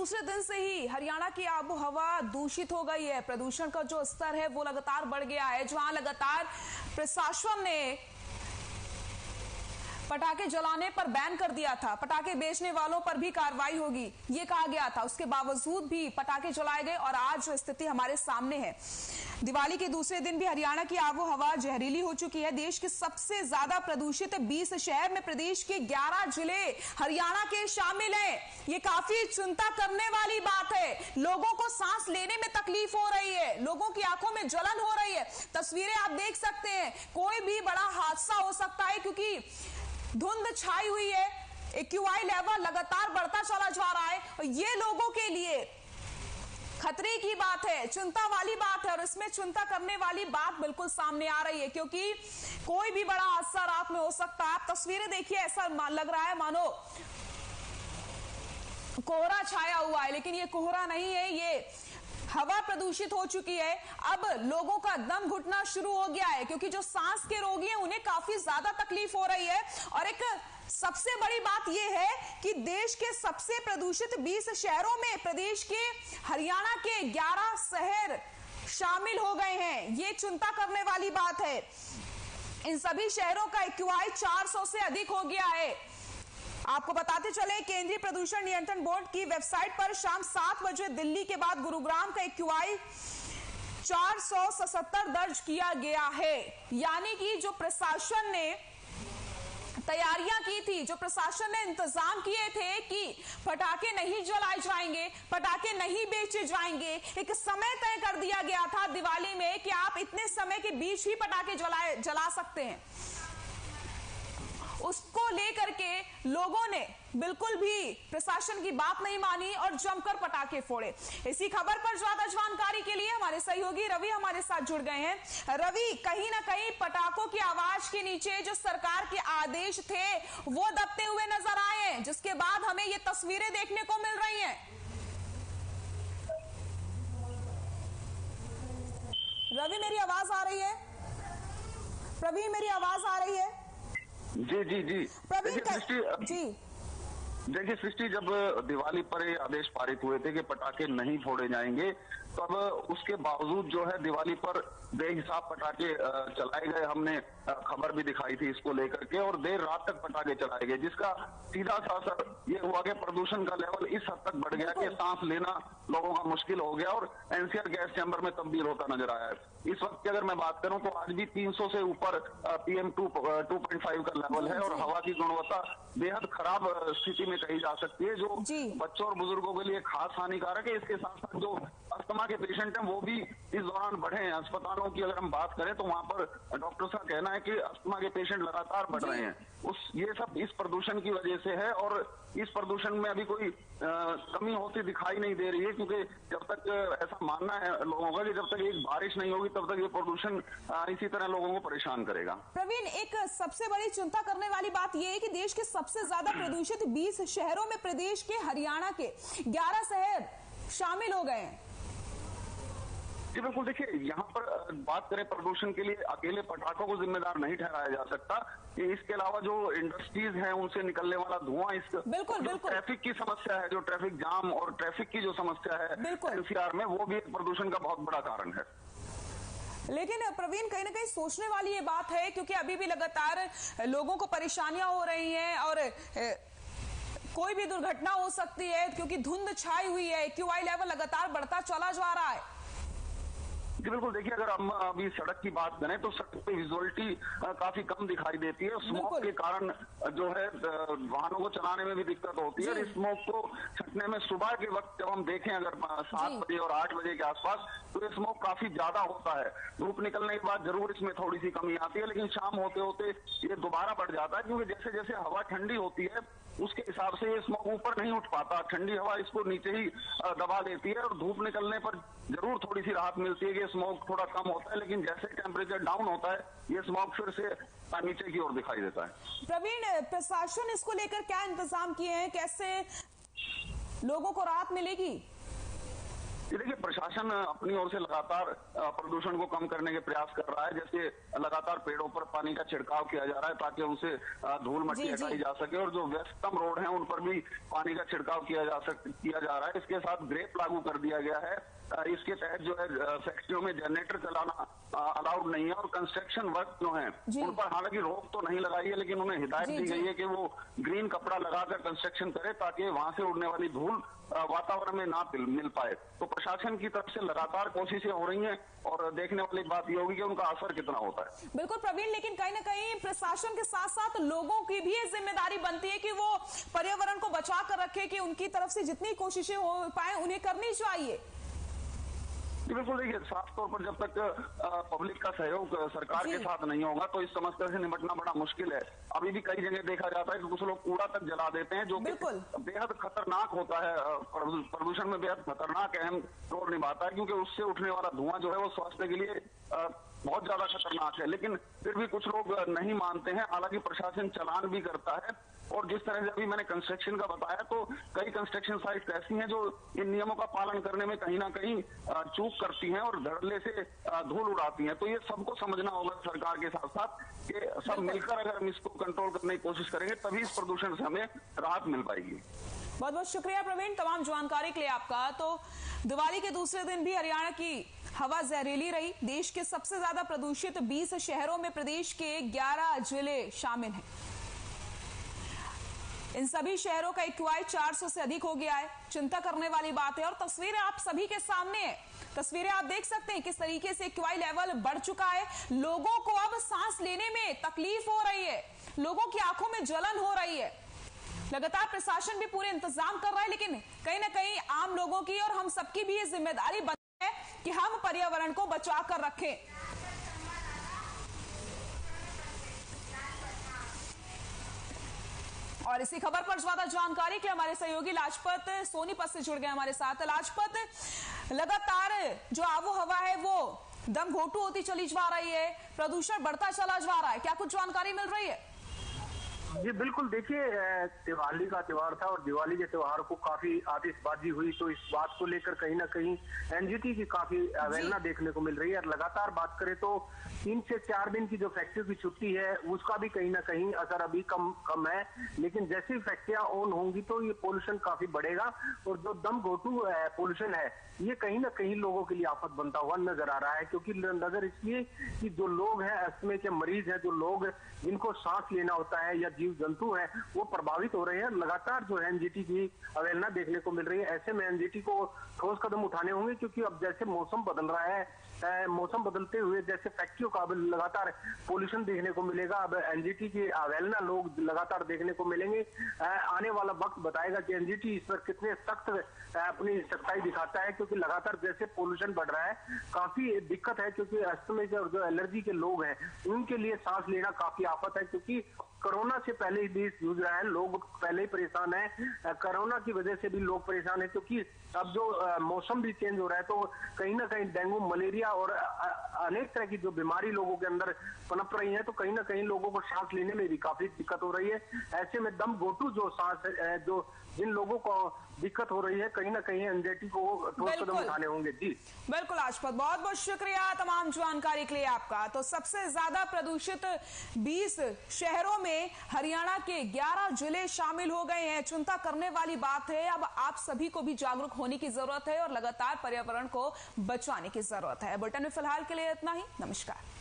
दूसरे दिन से ही हरियाणा की आबो हवा दूषित हो गई है। प्रदूषण का जो स्तर है वो लगातार बढ़ गया है। जहां लगातार प्रशासन ने पटाखे जलाने पर बैन कर दिया था, पटाखे बेचने वालों पर भी कार्रवाई होगी ये कहा गया था, उसके बावजूद भी पटाखे जलाए गए और आज स्थिति हमारे सामने है। दिवाली के दूसरे दिन भी हरियाणा की आबो हवा जहरीली हो चुकी है। देश के सबसे ज्यादा प्रदूषित 20 शहर में प्रदेश के 11 जिले हरियाणा के शामिल हैं। ये काफी चिंता करने वाली बात है। लोगों को सांस लेने में तकलीफ हो रही है, लोगों की आंखों में जलन हो रही है। तस्वीरें आप देख सकते हैं, कोई भी बड़ा हादसा हो सकता है क्योंकि धुंध छाई हुई है। एक्यूआई लेवल लगातार बढ़ता चला जा रहा है और ये लोगों के लिए खतरे की बात है, चिंता वाली बात है। और इसमें चिंता करने वाली बात बिल्कुल सामने आ रही है क्योंकि कोई भी बड़ा हादसा रात में हो सकता है। आप तस्वीरें देखिए, ऐसा लग रहा है मानो कोहरा छाया हुआ है, लेकिन ये कोहरा नहीं है, ये हवा प्रदूषित हो चुकी है। अब लोगों का दम घुटना शुरू हो गया है क्योंकि जो सांस के रोगी हैं उन्हें काफी ज्यादा तकलीफ हो रही है। और एक सबसे बड़ी बात यह है कि देश के सबसे प्रदूषित 20 शहरों में प्रदेश के हरियाणा के 11 शहर शामिल हो गए हैं। ये चिंता करने वाली बात है। इन सभी शहरों का एक्यूआई 400 से अधिक हो गया है। आपको बताते चले, केंद्रीय प्रदूषण नियंत्रण बोर्ड की वेबसाइट पर शाम 7 बजे दिल्ली के बाद गुरुग्राम का एक्यूआई 477 दर्ज किया गया है। यानी कि जो प्रशासन ने तैयारियां की थी, जो प्रशासन ने इंतजाम किए थे कि पटाखे नहीं जलाए जाएंगे, पटाखे नहीं बेचे जाएंगे, एक समय तय कर दिया गया था दिवाली में कि आप इतने समय के बीच ही पटाखे जला सकते हैं। उसको लेकर के लोगों ने बिल्कुल भी प्रशासन की बात नहीं मानी और जमकर पटाखे फोड़े। इसी खबर पर ज्यादा जानकारी के लिए हमारे सहयोगी रवि हमारे साथ जुड़ गए हैं। रवि, कहीं ना कहीं पटाखों की आवाज के नीचे जो सरकार के आदेश थे वो दबते हुए नजर आए हैं, जिसके बाद हमें ये तस्वीरें देखने को मिल रही हैं। रवि, मेरी आवाज आ रही है? प्रवीण, मेरी आवाज आ रही है? जी जी जी प्रवीण जी, देखिए सृष्टि, जब दिवाली पर ये आदेश पारित हुए थे कि पटाखे नहीं फोड़े जाएंगे, तब उसके बावजूद जो है दिवाली पर बेहिसाब पटाखे चलाए गए। हमने खबर भी दिखाई थी इसको लेकर के, और देर रात तक पटाखे चलाए गए, जिसका सीधा सा असर ये हुआ कि प्रदूषण का लेवल इस हद तक बढ़ गया कि सांस लेना लोगों का मुश्किल हो गया और एनसीआर गैस चैम्बर में तब्दील होता नजर आया है। इस वक्त की अगर मैं बात करूं तो आज भी 300 से ऊपर PM 2.5 का लेवल है और हवा की गुणवत्ता बेहद खराब स्थिति में कही जा सकती है, जो बच्चों और बुजुर्गों के लिए खास हानिकारक है। इसके साथ साथ जो अस्थमा के पेशेंट हैं वो भी इस दौरान बढ़े हैं। अस्पतालों की अगर हम बात करें तो वहां पर डॉक्टर का कहना है कि अस्थमा के पेशेंट लगातार बढ़ रहे हैं। ये सब इस प्रदूषण की वजह से है और इस प्रदूषण में अभी कोई कमी होती दिखाई नहीं दे रही है, क्योंकि जब तक ऐसा मानना है लोगों का कि जब तक एक बारिश नहीं होगी तब तक ये प्रदूषण इसी तरह लोगों को परेशान करेगा। प्रवीण, एक सबसे बड़ी चिंता करने वाली बात यह है कि देश के सबसे ज्यादा प्रदूषित 20 शहरों में प्रदेश के हरियाणा के 11 शहर शामिल हो गए हैं। जी बिल्कुल, देखिए यहाँ पर बात करें प्रदूषण के लिए अकेले पटाखों को जिम्मेदार नहीं ठहराया जा सकता। इसके अलावा जो इंडस्ट्रीज हैं उनसे निकलने वाला धुआं, बिल्कुल ट्रैफिक की समस्या है, जो ट्रैफिक जाम और ट्रैफिक की जो समस्या है एनसीआर में, वो भी प्रदूषण का बहुत बड़ा कारण है। लेकिन प्रवीण, कहीं ना कहीं सोचने वाली ये बात है क्योंकि अभी भी लगातार लोगों को परेशानियां हो रही हैं और कोई भी दुर्घटना हो सकती है क्योंकि धुंध छाई हुई है, एक्यूआई लेवल लगातार बढ़ता चला जा रहा है। जी बिल्कुल, देखिए अगर हम अभी सड़क की बात करें तो सड़क पे विजुअलिटी काफी कम दिखाई देती है। स्मोक के कारण जो है वाहनों को चलाने में भी दिक्कत होती है। और स्मोक को छटने में सुबह के वक्त जब हम देखें अगर 7 बजे और 8 बजे के आसपास, तो ये स्मोक काफी ज्यादा होता है। धूप निकलने के बाद जरूर इसमें थोड़ी सी कमी आती है, लेकिन शाम होते होते ये दोबारा बढ़ जाता है, क्योंकि जैसे जैसे हवा ठंडी होती है उसके हिसाब से ये स्मोक ऊपर नहीं उठ पाता। ठंडी हवा इसको नीचे ही दबा देती है और धूप निकलने पर जरूर थोड़ी सी राहत मिलती है कि स्मोक थोड़ा कम होता है, लेकिन जैसे टेम्परेचर डाउन होता है ये स्मोक फिर से नीचे की ओर दिखाई देता है। प्रवीण, प्रशासन इसको लेकर क्या इंतजाम किए हैं, कैसे लोगों को राहत मिलेगी? देखिए, प्रशासन अपनी ओर से लगातार प्रदूषण को कम करने के प्रयास कर रहा है। जैसे लगातार पेड़ों पर पानी का छिड़काव किया जा रहा है ताकि उनसे धूल मिट्टी हटाई जा सके, और जो व्यस्तम रोड है उन पर भी पानी का छिड़काव किया जा रहा है। इसके साथ ग्रेप लागू कर दिया गया है। इसके तहत जो है फैक्ट्रियों में जनरेटर चलाना अलाउड नहीं है, और कंस्ट्रक्शन वर्क जो है उन पर हालांकि रोक तो नहीं लगाई है, लेकिन उन्हें हिदायत दी गई है कि वो ग्रीन कपड़ा लगाकर कंस्ट्रक्शन करे ताकि वहां से उड़ने वाली धूल वातावरण में ना मिल पाए। तो प्रशासन की तरफ से लगातार कोशिशें हो रही हैं, और देखने वाली बात यह होगी कि उनका असर कितना होता है। बिल्कुल प्रवीण, लेकिन कहीं ना कहीं प्रशासन के साथ साथ लोगों की भी जिम्मेदारी बनती है कि वो पर्यावरण को बचा कर रखे, कि उनकी तरफ से जितनी कोशिशें हो पाए उन्हें करनी चाहिए। बिल्कुल, देखिए, साफ तौर पर जब तक पब्लिक का सहयोग सरकार के साथ नहीं होगा तो इस समस्या से निपटना बड़ा मुश्किल है। अभी भी कई जगह देखा जाता है कि कुछ लोग कूड़ा तक जला देते हैं, जो बेहद खतरनाक होता है। प्रदूषण में बेहद खतरनाक अहम रोल निभाता है, क्योंकि उससे उठने वाला धुआं जो है वो स्वास्थ्य के लिए बहुत ज्यादा खतरनाक है। लेकिन फिर भी कुछ लोग नहीं मानते हैं। हालांकि प्रशासन चालान भी करता है, और जिस तरह से अभी मैंने कंस्ट्रक्शन का बताया, तो कई कंस्ट्रक्शन साइट ऐसी हैं जो इन नियमों का पालन करने में कहीं ना कहीं चूक करती हैं और धड़ल्ले से धूल उड़ाती हैं। तो ये सबको समझना होगा सरकार के साथ साथ कि सब मिलकर अगर हम इसको कंट्रोल करने की कोशिश करेंगे तभी इस प्रदूषण से हमें राहत मिल पाएगी। बहुत बहुत शुक्रिया प्रवीण तमाम जानकारी के लिए आपका। तो दिवाली के दूसरे दिन भी हरियाणा की हवा जहरीली रही। देश के सबसे ज्यादा प्रदूषित 20 शहरों में प्रदेश के 11 जिले शामिल हैं। इन सभी शहरों का एक्यूआई 400 से अधिक हो गया है। चिंता करने वाली बात है, और तस्वीरें आप सभी के सामने है। तस्वीरें आप देख सकते हैं किस तरीके से एक्यूआई लेवल बढ़ चुका है। लोगों को अब सांस लेने में तकलीफ हो रही है, लोगों की आंखों में जलन हो रही है। लगातार प्रशासन भी पूरे इंतजाम कर रहा है, लेकिन कहीं ना कहीं आम लोगों की और हम सबकी भी ये जिम्मेदारी बनती है कि हम पर्यावरण को बचा कर रखें। और इसी खबर पर ज्यादा जानकारी के हमारे सहयोगी लाजपत सोनीपत से जुड़ गए हमारे साथ। लाजपत, लगातार जो आबो हवा है वो दम घोटू होती चली जा रही है, प्रदूषण बढ़ता चला जा रहा है, क्या कुछ जानकारी मिल रही है? जी बिल्कुल, देखिए, दिवाली का त्योहार था और दिवाली के त्योहार को काफी आतिशबाजी हुई, तो इस बात को लेकर कहीं ना कहीं एनजीटी की काफी अवहेलना देखने को मिल रही है। और लगातार बात करें तो 3 से 4 दिन की जो फैक्ट्रियों की छुट्टी है उसका भी कहीं ना कहीं असर अभी कम है, लेकिन जैसे ही फैक्ट्रियां ऑन होंगी तो ये पोल्यूशन काफी बढ़ेगा। और जो दम घोटू पोल्यूशन है ये कहीं ना कहीं लोगों के लिए आफत बनता हुआ नजर आ रहा है, क्योंकि नजर इसलिए कि जो लोग हैं अस्थमा के मरीज हैं, जो लोग जिनको सांस लेना होता है या जीव जंतु हैं, वो प्रभावित हो रहे हैं। लगातार जो है एनजीटी की अवहेलना देखने को मिल रही है। ऐसे में एनजीटी को ठोस कदम उठाने होंगे, क्योंकि अब जैसे मौसम बदल रहा है, मौसम बदलते हुए जैसे फैक्ट्रियों का लगातार पोल्यूशन देखने को मिलेगा। अब एनजीटी की अवहेलना लोग लगातार देखने को मिलेंगे। आने वाला वक्त बताएगा कि एनजीटी इस पर कितने सख्त अपनी सख्ताई दिखाता है, क्योंकि लगातार जैसे पोल्यूशन बढ़ रहा है काफी दिक्कत है, क्योंकि अस्थमा के और जो एलर्जी के लोग हैं उनके लिए सांस लेना काफी आफत है, क्योंकि कोरोना से पहले ही देश जूझ रहा है, लोग पहले ही परेशान है। कोरोना की वजह से भी लोग परेशान है, क्योंकि अब जो मौसम भी चेंज हो रहा है तो कहीं ना कहीं डेंगू, मलेरिया और अनेक तरह की जो बीमारी लोगों के अंदर पनप रही है, तो कहीं ना कहीं लोगों को सांस लेने में भी काफी दिक्कत हो रही है। ऐसे में दम घोटू जो सांस जो जिन लोगों को दिक्कत हो रही है, कहीं ना कहीं एनजीटी को ठोस कदम उठाने होंगे। जी बिल्कुल लाजपत, बहुत बहुत शुक्रिया तमाम जानकारी के लिए आपका। तो सबसे ज्यादा प्रदूषित 20 शहरों में हरियाणा के 11 जिले शामिल हो गए हैं। चिंता करने वाली बात है। अब आप सभी को भी जागरूक होने की जरूरत है और लगातार पर्यावरण को बचाने की जरूरत है। बुलेटिन में फिलहाल के लिए इतना ही। नमस्कार।